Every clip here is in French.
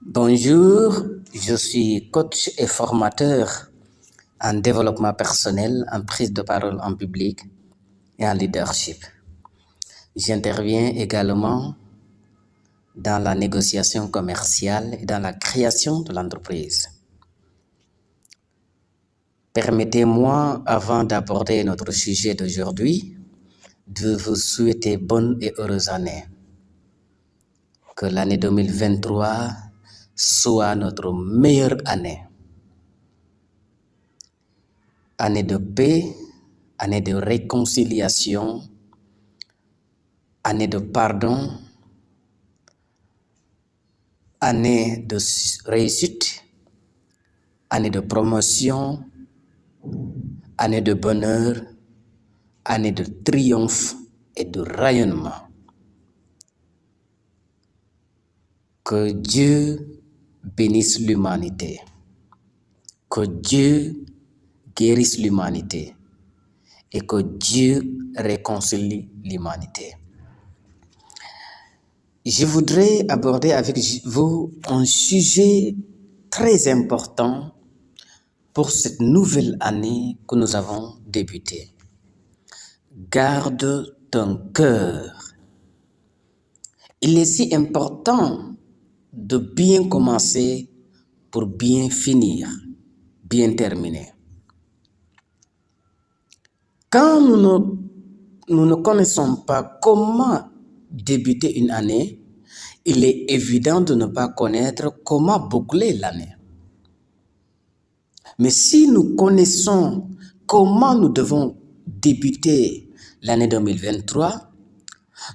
Bonjour, je suis coach et formateur en développement personnel, en prise de parole en public et en leadership. J'interviens également dans la négociation commerciale et dans la création de l'entreprise. Permettez-moi, avant d'aborder notre sujet d'aujourd'hui, de vous souhaiter bonne et heureuse année. Que l'année 2023 soit notre meilleure année. Année de paix, année de réconciliation, année de pardon, année de réussite, année de promotion, année de bonheur, année de triomphe et de rayonnement. Que Dieu bénisse l'humanité. Que Dieu guérisse l'humanité. Et que Dieu réconcilie l'humanité. Je voudrais aborder avec vous un sujet très important pour cette nouvelle année que nous avons débutée. Garde ton cœur. Il est si important de bien commencer pour bien finir, bien terminer. Quand nous ne connaissons pas comment débuter une année, il est évident de ne pas connaître comment boucler l'année. Mais si nous connaissons comment nous devons débuter l'année 2023,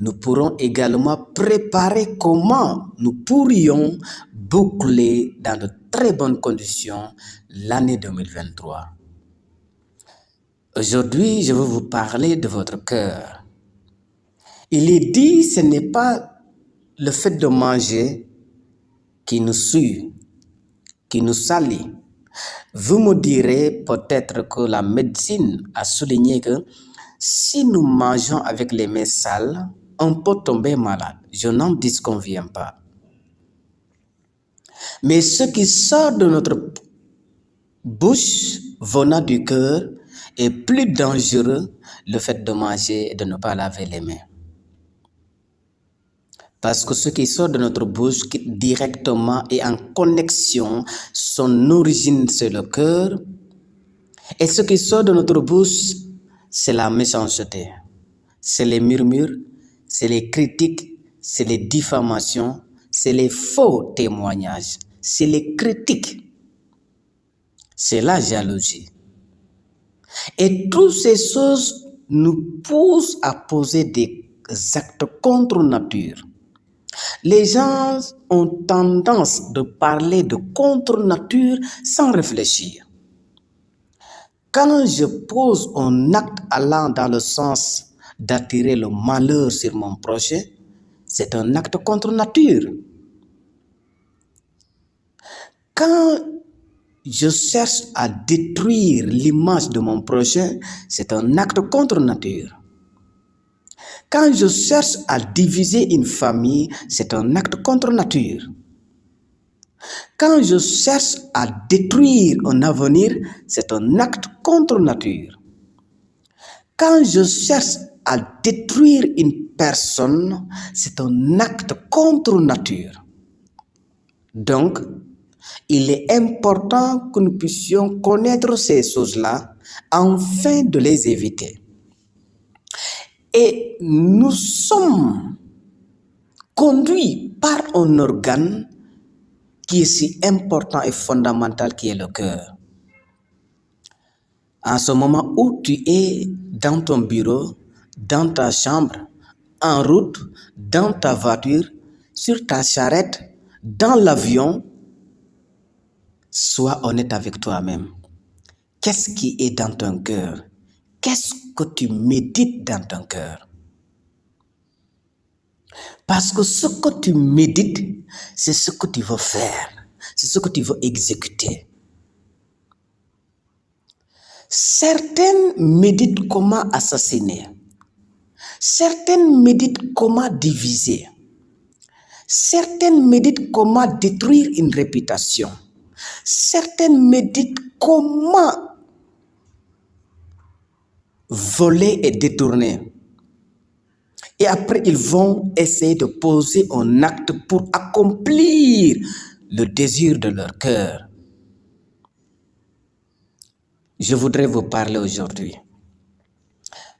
nous pourrons également préparer comment nous pourrions boucler dans de très bonnes conditions l'année 2023. Aujourd'hui, je veux vous parler de votre cœur. Il est dit, ce n'est pas le fait de manger qui nous sue, qui nous salit. Vous me direz peut-être que la médecine a souligné que si nous mangeons avec les mains sales, on peut tomber malade. Je n'en disconviens pas. Mais ce qui sort de notre bouche venant du cœur est plus dangereux, le fait de manger et de ne pas laver les mains. Parce que ce qui sort de notre bouche directement et en connexion, son origine c'est le cœur. Et ce qui sort de notre bouche, c'est la méchanceté. C'est les murmures, c'est les critiques, c'est les diffamations, c'est les faux témoignages, c'est les critiques, c'est la jalousie. Et toutes ces choses nous poussent à poser des actes contre nature. Les gens ont tendance de parler de contre nature sans réfléchir. Quand je pose un acte allant dans le sens d'attirer le malheur sur mon prochain, c'est un acte contre nature. Quand je cherche à détruire l'image de mon prochain, c'est un acte contre nature. Quand je cherche à diviser une famille, c'est un acte contre nature. Quand je cherche à détruire un avenir, c'est un acte contre nature. Quand je cherche à détruire une personne, c'est un acte contre nature. Donc, il est important que nous puissions connaître ces choses-là afin de les éviter. Et nous sommes conduits par un organe qui est si important et fondamental qui est le cœur. En ce moment où tu es dans ton bureau, dans ta chambre, en route, dans ta voiture, sur ta charrette, dans l'avion, sois honnête avec toi-même. Qu'est-ce qui est dans ton cœur? Qu'est-ce que tu médites dans ton cœur? Parce que ce que tu médites, c'est ce que tu veux faire, c'est ce que tu veux exécuter. Certaines méditent comment assassiner. Certaines méditent comment diviser. Certains méditent comment détruire une réputation. Certains méditent comment voler et détourner. Et après, ils vont essayer de poser un acte pour accomplir le désir de leur cœur. Je voudrais vous parler aujourd'hui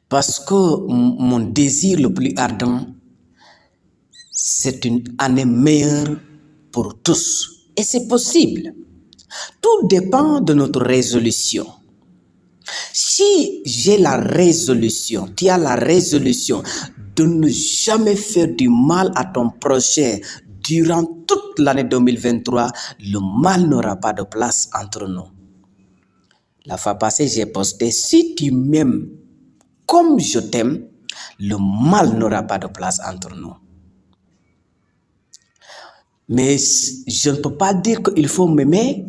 parce que mon désir le plus ardent, c'est une année meilleure pour tous. Et c'est possible. Tout dépend de notre résolution. Si j'ai la résolution, tu as la résolution de ne jamais faire du mal à ton prochain durant toute l'année 2023, le mal n'aura pas de place entre nous. La fois passée, j'ai posté, si tu m'aimes comme je t'aime, le mal n'aura pas de place entre nous. Mais je ne peux pas dire qu'il faut m'aimer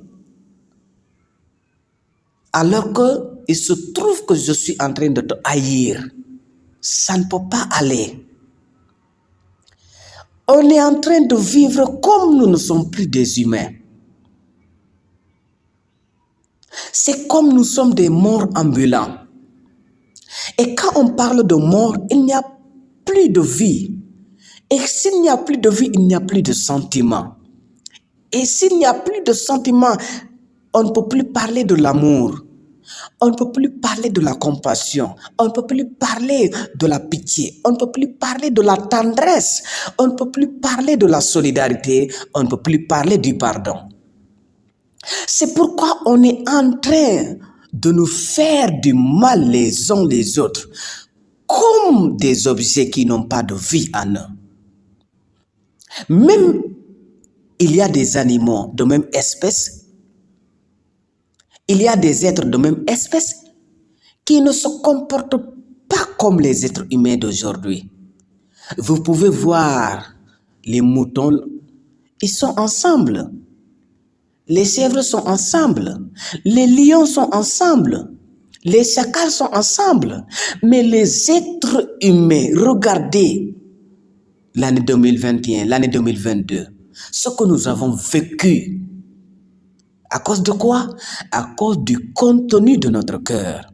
alors qu'il se trouve que je suis en train de te haïr. Ça ne peut pas aller. On est en train de vivre comme nous ne sommes plus des humains. C'est comme nous sommes des morts ambulants. Et quand on parle de mort, il n'y a plus de vie. Et s'il n'y a plus de vie, il n'y a plus de sentiments. Et s'il n'y a plus de sentiments, on ne peut plus parler de l'amour. On ne peut plus parler de la compassion. On ne peut plus parler de la pitié. On ne peut plus parler de la tendresse. On ne peut plus parler de la solidarité. On ne peut plus parler du pardon. C'est pourquoi on est en train de nous faire du mal les uns les autres, comme des objets qui n'ont pas de vie en eux. Même il y a des animaux de même espèce, il y a des êtres de même espèce qui ne se comportent pas comme les êtres humains d'aujourd'hui. Vous pouvez voir les moutons, ils sont ensemble. Les chèvres sont ensemble. Les lions sont ensemble. Les chacals sont ensemble. Mais les êtres humains, regardez l'année 2021, l'année 2022, ce que nous avons vécu. À cause de quoi? À cause du contenu de notre cœur.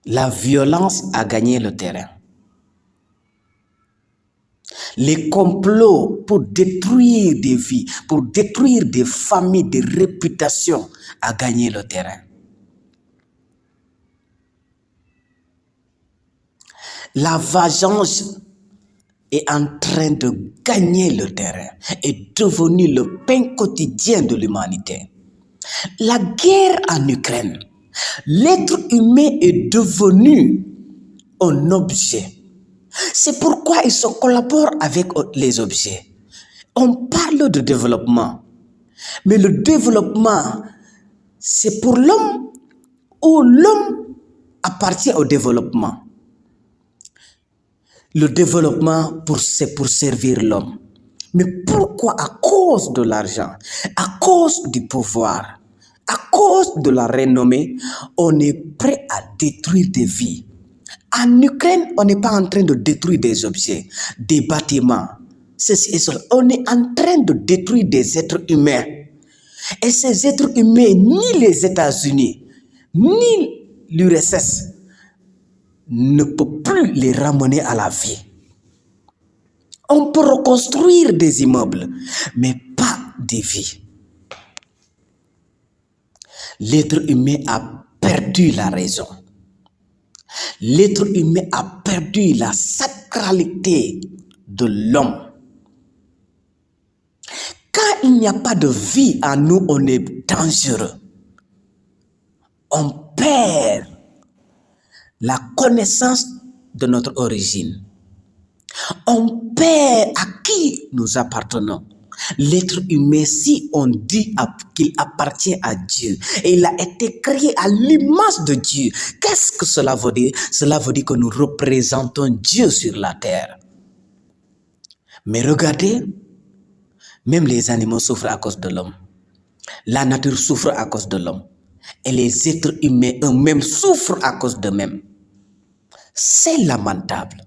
La violence a gagné le terrain. Les complots pour détruire des vies, pour détruire des familles, des réputations, a gagné le terrain. La vengeance est en train de gagner le terrain, est devenu le pain quotidien de l'humanité. La guerre en Ukraine, l'être humain est devenu un objet. C'est pourquoi ils se collaborent avec les objets. On parle de développement, mais le développement, c'est pour l'homme ou l'homme appartient au développement. Le développement, c'est pour servir l'homme. Mais pourquoi? À cause de l'argent, à cause du pouvoir, à cause de la renommée, on est prêt à détruire des vies. En Ukraine, on n'est pas en train de détruire des objets, des bâtiments. Ceci et cela. On est en train de détruire des êtres humains. Et ces êtres humains, ni les États-Unis, ni l'URSS ne peut plus les ramener à la vie. On peut reconstruire des immeubles, mais pas des vies. L'être humain a perdu la raison. L'être humain a perdu la sacralité de l'homme. Quand il n'y a pas de vie en nous, on est dangereux. On perd la connaissance de notre origine. On perd à qui nous appartenons. L'être humain, si on dit qu'il appartient à Dieu et il a été créé à l'image de Dieu, qu'est-ce que cela veut dire? Cela veut dire que nous représentons Dieu sur la terre. Mais regardez, même les animaux souffrent à cause de l'homme. La nature souffre à cause de l'homme. Et les êtres humains eux-mêmes souffrent à cause d'eux-mêmes. C'est lamentable.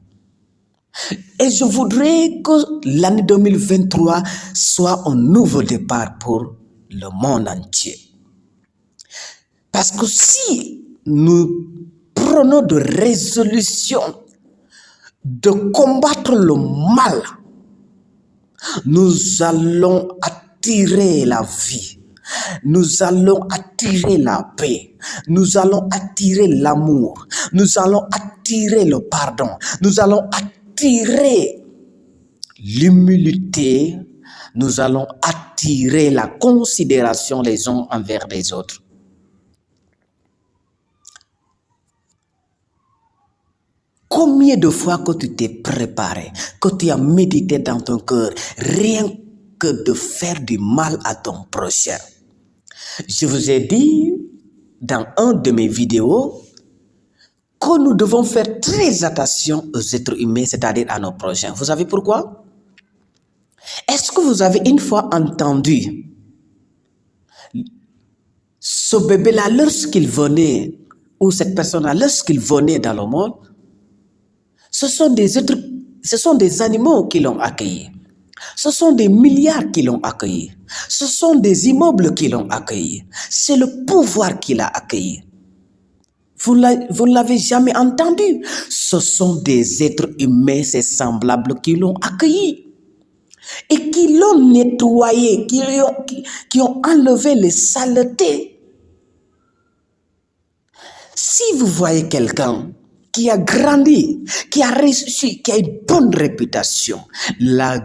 Et je voudrais que l'année 2023 soit un nouveau départ pour le monde entier. Parce que si nous prenons de résolutions de combattre le mal, nous allons attirer la vie. Nous allons attirer la paix. Nous allons attirer l'amour. Nous allons attirer le pardon. Nous allons attirer l'humilité. Nous allons attirer la considération les uns envers les autres. Combien de fois que tu t'es préparé, que tu as médité dans ton cœur, rien que de faire du mal à ton prochain. Je vous ai dit dans un de mes vidéos que nous devons faire très attention aux êtres humains, c'est-à-dire à nos prochains. Vous savez pourquoi? Est-ce que vous avez une fois entendu ce bébé-là lorsqu'il venait, ou cette personne-là lorsqu'il venait dans le monde? Ce sont des animaux qui l'ont accueilli. Ce sont des milliards qui l'ont accueilli. Ce sont des immeubles qui l'ont accueilli. C'est le pouvoir qui l'a accueilli. Vous ne l'avez jamais entendu. Ce sont des êtres humains, ses semblables qui l'ont accueilli. Et qui l'ont nettoyé, qui ont enlevé les saletés. Si vous voyez quelqu'un qui a grandi, qui a réussi, qui a une bonne réputation, la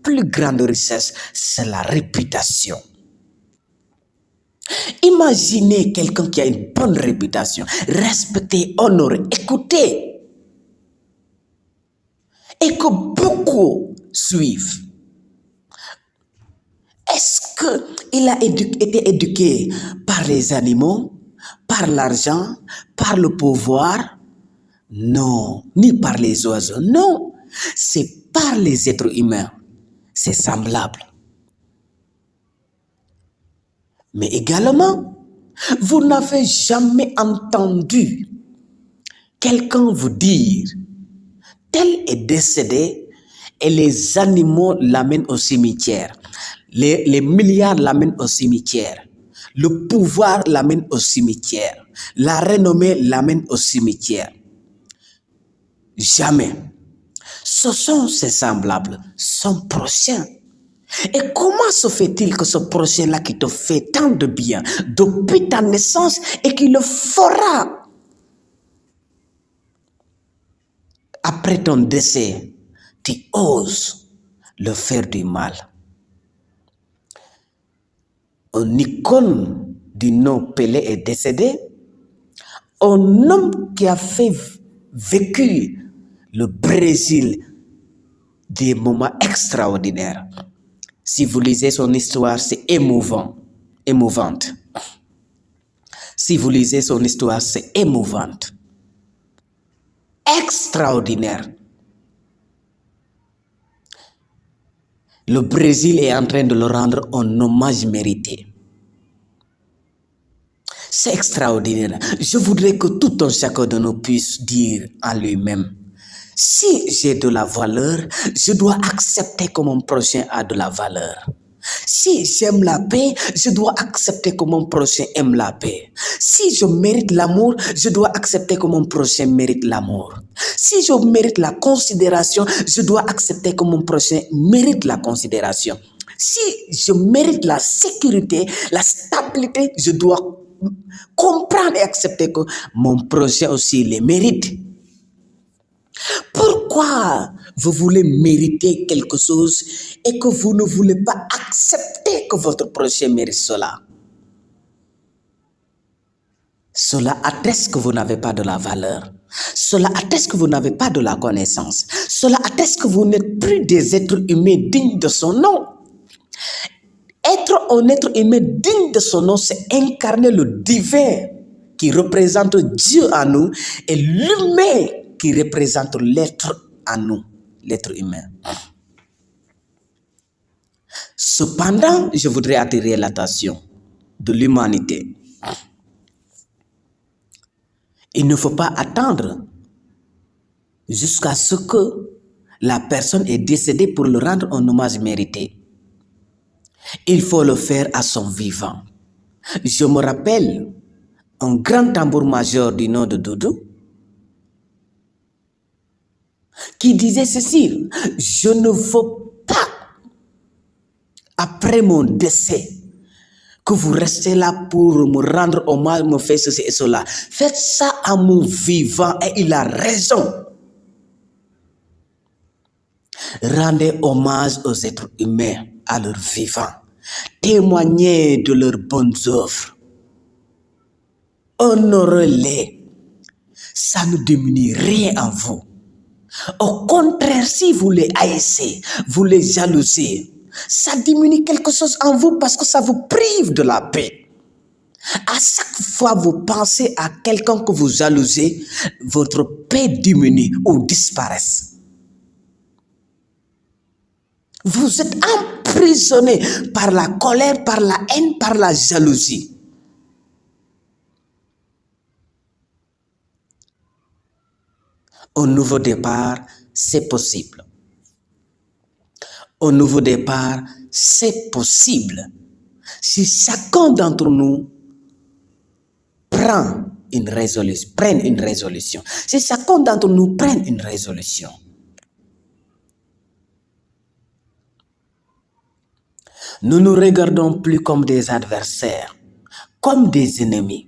plus grande richesse, c'est la réputation. Imaginez quelqu'un qui a une bonne réputation, respecté, honoré, écouté, et que beaucoup suivent. Est-ce qu'il a été éduqué par les animaux, par l'argent, par le pouvoir? Non, ni par les oiseaux, non. C'est par les êtres humains. C'est semblable. Mais également, vous n'avez jamais entendu quelqu'un vous dire tel est décédé et les animaux l'amènent au cimetière. Les milliards l'amènent au cimetière. Le pouvoir l'amène au cimetière. La renommée l'amène au cimetière. Jamais. Ce sont ses semblables, son prochain. Et comment se fait-il que ce prochain-là qui te fait tant de bien depuis ta naissance et qui le fera après ton décès, tu oses le faire du mal? Un icône du nom Pelé est décédé. Un homme qui a fait vécu le Brésil des moments extraordinaires. Si vous lisez son histoire, c'est émouvante. Si vous lisez son histoire, c'est émouvante. Extraordinaire. Le Brésil est en train de le rendre un hommage mérité. C'est extraordinaire. Je voudrais que tout un chacun de nous puisse dire à lui-même: si j'ai de la valeur, je dois accepter que mon prochain a de la valeur. Si j'aime la paix, je dois accepter que mon prochain aime la paix. Si je mérite l'amour, je dois accepter que mon prochain mérite l'amour. Si je mérite la considération, je dois accepter que mon prochain mérite la considération. Si je mérite la sécurité, la stabilité, je dois comprendre et accepter que mon prochain aussi les mérite. Pourquoi vous voulez mériter quelque chose et que vous ne voulez pas accepter que votre prochain mérite cela? Cela atteste que vous n'avez pas de la valeur. Cela atteste que vous n'avez pas de la connaissance. Cela atteste que vous n'êtes plus des êtres humains dignes de son nom. Être un être humain digne de son nom, c'est incarner le divin qui représente Dieu en nous et l'humain qui représente l'être en nous, l'être humain. Cependant, je voudrais attirer l'attention de l'humanité. Il ne faut pas attendre jusqu'à ce que la personne est décédée pour le rendre un hommage mérité. Il faut le faire à son vivant. Je me rappelle un grand tambour-major du nom de Doudou qui disait ceci: je ne veux pas, après mon décès, que vous restez là pour me rendre hommage, me faire ceci et cela. Faites ça à mon vivant. Et il a raison. Rendez hommage aux êtres humains à leur vivant. Témoignez de leurs bonnes œuvres. Honorez-les. Ça ne diminue rien en vous. Au contraire, si vous les haïssez, vous les jalousez, ça diminue quelque chose en vous parce que ça vous prive de la paix. À chaque fois que vous pensez à quelqu'un que vous jalousez, votre paix diminue ou disparaît. Vous êtes emprisonné par la colère, par la haine, par la jalousie. Au nouveau départ, c'est possible. Au nouveau départ, c'est possible. Si chacun d'entre nous prenne une résolution, si chacun d'entre nous prenne une résolution, nous ne regardons plus comme des adversaires, comme des ennemis.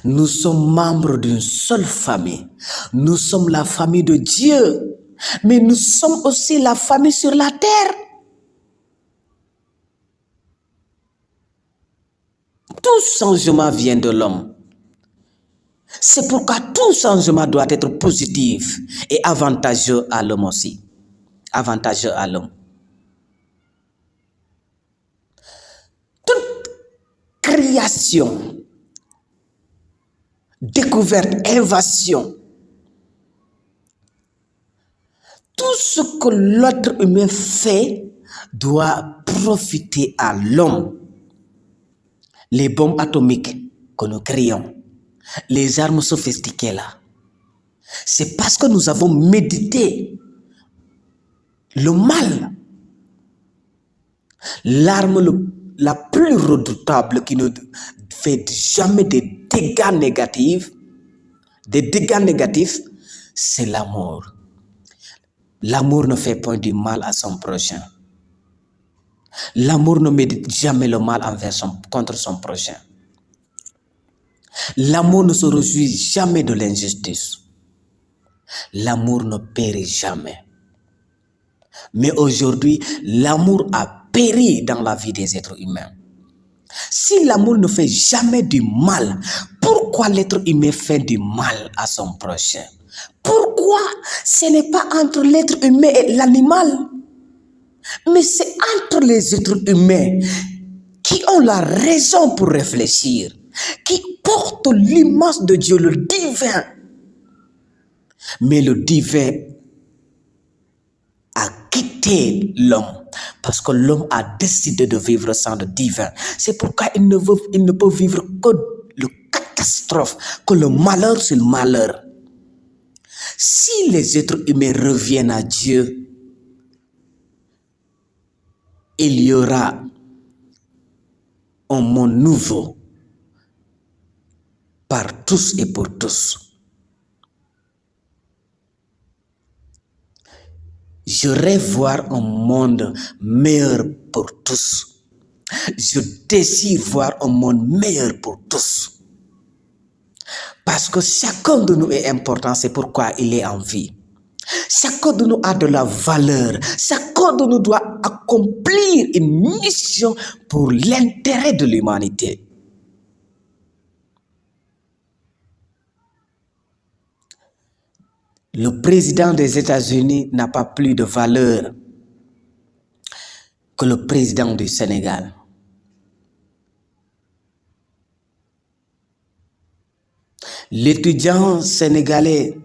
Nous sommes membres d'une seule famille. Nous sommes la famille de Dieu, mais nous sommes aussi la famille sur la terre. Tout changement vient de l'homme. C'est pourquoi tout changement doit être positif et avantageux à l'homme aussi. Avantageux à l'homme. Toute création, découverte, invention, tout ce que l'être humain fait doit profiter à l'homme. Les bombes atomiques que nous créons, les armes sophistiquées là, c'est parce que nous avons médité le mal. L'arme la plus redoutable qui ne fait jamais des dégâts négatifs, c'est l'amour. L'amour ne fait point du mal à son prochain. L'amour ne médite jamais le mal contre son prochain. L'amour ne se réjouit jamais de l'injustice. L'amour ne périt jamais. Mais aujourd'hui, l'amour a péri dans la vie des êtres humains. Si l'amour ne fait jamais du mal, pourquoi l'être humain fait du mal à son prochain? Pourquoi ce n'est pas entre l'être humain et l'animal, mais c'est entre les êtres humains qui ont la raison pour réfléchir, qui portent l'image de Dieu, le divin. Mais le divin a quitté l'homme parce que l'homme a décidé de vivre sans le divin. C'est pourquoi il ne peut vivre que le catastrophe, que le malheur sur le malheur. Si les êtres humains reviennent à Dieu, il y aura un monde nouveau par tous et pour tous. Je rêve voir un monde meilleur pour tous. Je désire voir un monde meilleur pour tous. Parce que chacun de nous est important, c'est pourquoi il est en vie. Chacun de nous a de la valeur. Chacun de nous doit accomplir une mission pour l'intérêt de l'humanité. Le président des États-Unis n'a pas plus de valeur que le président du Sénégal. L'étudiant sénégalais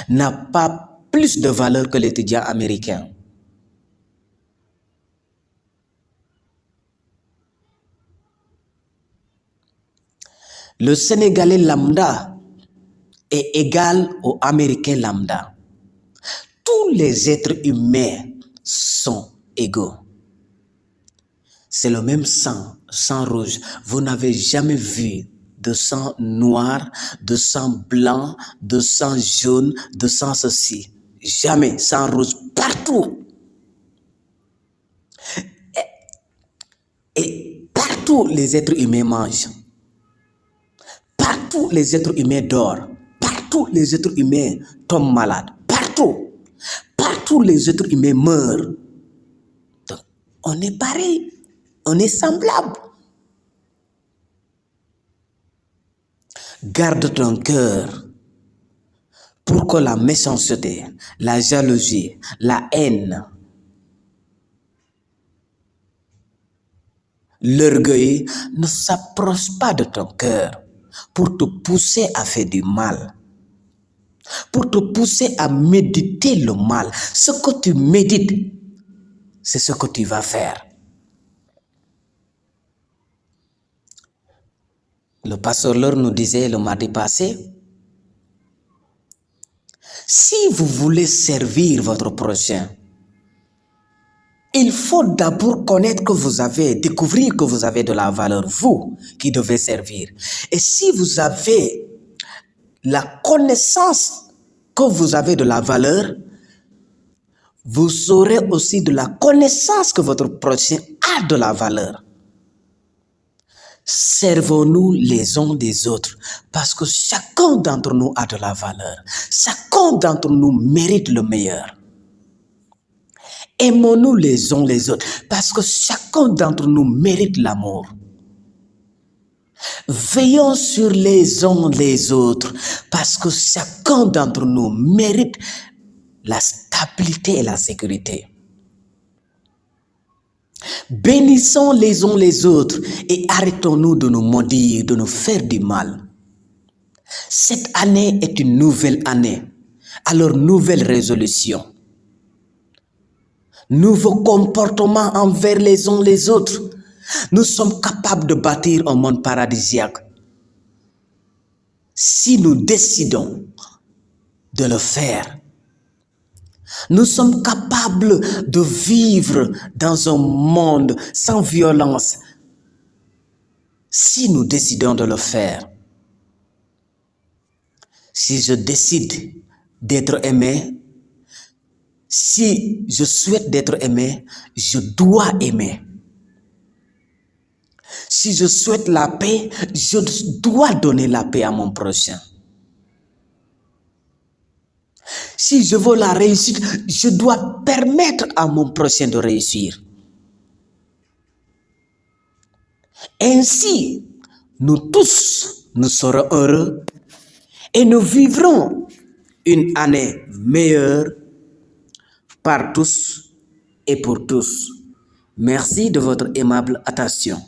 n'a pas plus de valeur que l'étudiant américain. Le Sénégalais lambda est égal au Américain lambda. tous les êtres humains sont égaux. C'est le même sang, sang rouge. Vous n'avez jamais vu de sang noir, de sang blanc, de sang jaune, de sang ceci. Jamais, sang rouge, partout. Et partout, les êtres humains mangent. Partout, les êtres humains dorment. Partout, les êtres humains tombent malades. Partout. Partout, les êtres humains meurent. Donc, on est pareil. On est semblable. Garde ton cœur pour que la méchanceté, la jalousie, la haine, l'orgueil ne s'approchent pas de ton cœur pour te pousser à faire du mal, pour te pousser à méditer le mal. Ce que tu médites, c'est ce que tu vas faire. Le pasteur Laure nous disait le mardi passé, si vous voulez servir votre prochain, il faut d'abord connaître que vous avez, découvrir que vous avez de la valeur, vous qui devez servir. Et si vous avez la connaissance que vous avez de la valeur, vous aurez aussi de la connaissance que votre prochain a de la valeur. Servons-nous les uns des autres parce que chacun d'entre nous a de la valeur. Chacun d'entre nous mérite le meilleur. Aimons-nous les uns les autres parce que chacun d'entre nous mérite l'amour. Veillons sur les uns les autres parce que chacun d'entre nous mérite la stabilité et la sécurité. Bénissons les uns les autres et arrêtons-nous de nous maudire, de nous faire du mal. Cette année est une nouvelle année. Alors, nouvelle résolution. Nouveau comportement envers les uns les autres. Nous sommes capables de bâtir un monde paradisiaque si nous décidons de le faire. Nous sommes capables de vivre dans un monde sans violence si nous décidons de le faire. Si je décide d'être aimé, si je souhaite d'être aimé, je dois aimer. Si je souhaite la paix, je dois donner la paix à mon prochain. Si je veux la réussite, je dois permettre à mon prochain de réussir. Ainsi, nous tous, nous serons heureux et nous vivrons une année meilleure par tous et pour tous. Merci de votre aimable attention.